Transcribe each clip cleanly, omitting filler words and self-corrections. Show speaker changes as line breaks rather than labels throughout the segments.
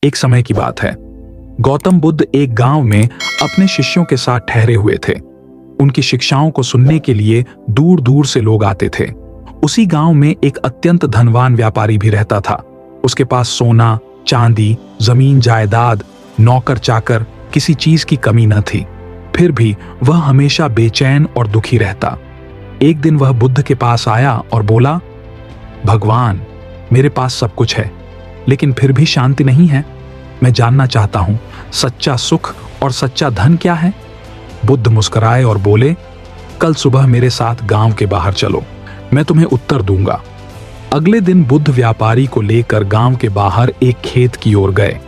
एक समय की बात है। गौतम बुद्ध एक गांव में अपने शिष्यों के साथ ठहरे हुए थे। उनकी शिक्षाओं को सुनने के लिए दूर दूर से लोग आते थे। उसी गांव में एक अत्यंत धनवान व्यापारी भी रहता था। उसके पास सोना, चांदी, जमीन जायदाद, नौकर चाकर, किसी चीज की कमी न थी। फिर भी वह हमेशा बेचैन और दुखी रहता। एक दिन वह बुद्ध के पास आया और बोला, भगवान, मेरे पास सब कुछ है, लेकिन फिर भी शांति नहीं है। मैं जानना चाहता हूं, सच्चा सुख और सच्चा धन क्या है? बुद्ध मुस्कुराए और बोले, कल सुबह मेरे साथ गांव के बाहर चलो, मैं तुम्हें उत्तर दूंगा। अगले दिन बुद्ध व्यापारी को लेकर गांव के बाहर एक खेत की ओर गए।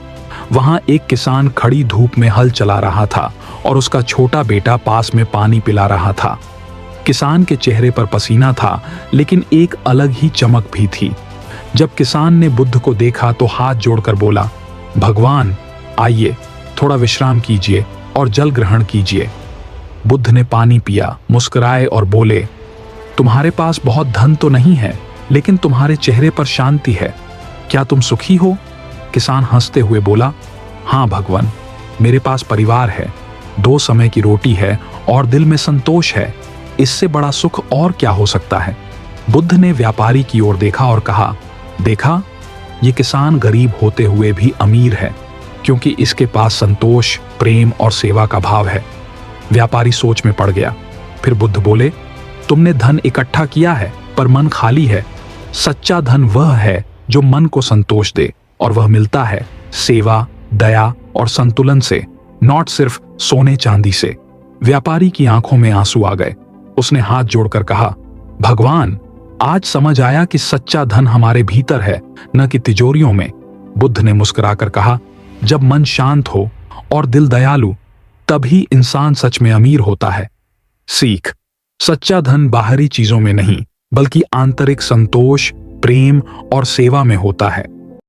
वहां एक किसान खड़ी धूप में हल चला रहा था और उसका छोटा बेटा पास में पानी पिला रहा था। किसान के चेहरे पर पसीना था, लेकिन एक अलग ही चमक भी थी। जब किसान ने बुद्ध को देखा तो हाथ जोड़कर बोला, भगवान, आइए, थोड़ा विश्राम कीजिए और जल ग्रहण कीजिए। बुद्ध ने पानी पिया, मुस्कुराए और बोले, तुम्हारे पास बहुत धन तो नहीं है, लेकिन तुम्हारे चेहरे पर शांति है। क्या तुम सुखी हो? किसान हंसते हुए बोला, हाँ भगवान, मेरे पास परिवार है, 2 समय की रोटी है और दिल में संतोष है। इससे बड़ा सुख और क्या हो सकता है? बुद्ध ने व्यापारी की ओर देखा और कहा, देखा, ये किसान गरीब होते हुए भी अमीर है, क्योंकि इसके पास संतोष, प्रेम और सेवा का भाव है। व्यापारी सोच में पड़ गया। फिर बुद्ध बोले, तुमने धन इकट्ठा किया है, पर मन खाली है। सच्चा धन वह है जो मन को संतोष दे, और वह मिलता है सेवा, दया और संतुलन से, नॉट सिर्फ सोने चांदी से। व्यापारी की आंखों में आंसू आ गए। उसने हाथ जोड़कर कहा, भगवान, आज समझ आया कि सच्चा धन हमारे भीतर है, न कि तिजोरियों में। बुद्ध ने मुस्कुराकर कहा, जब मन शांत हो और दिल दयालु, तभी इंसान सच में अमीर होता है। सीख, सच्चा धन बाहरी चीजों में नहीं, बल्कि आंतरिक संतोष, प्रेम और सेवा में होता है।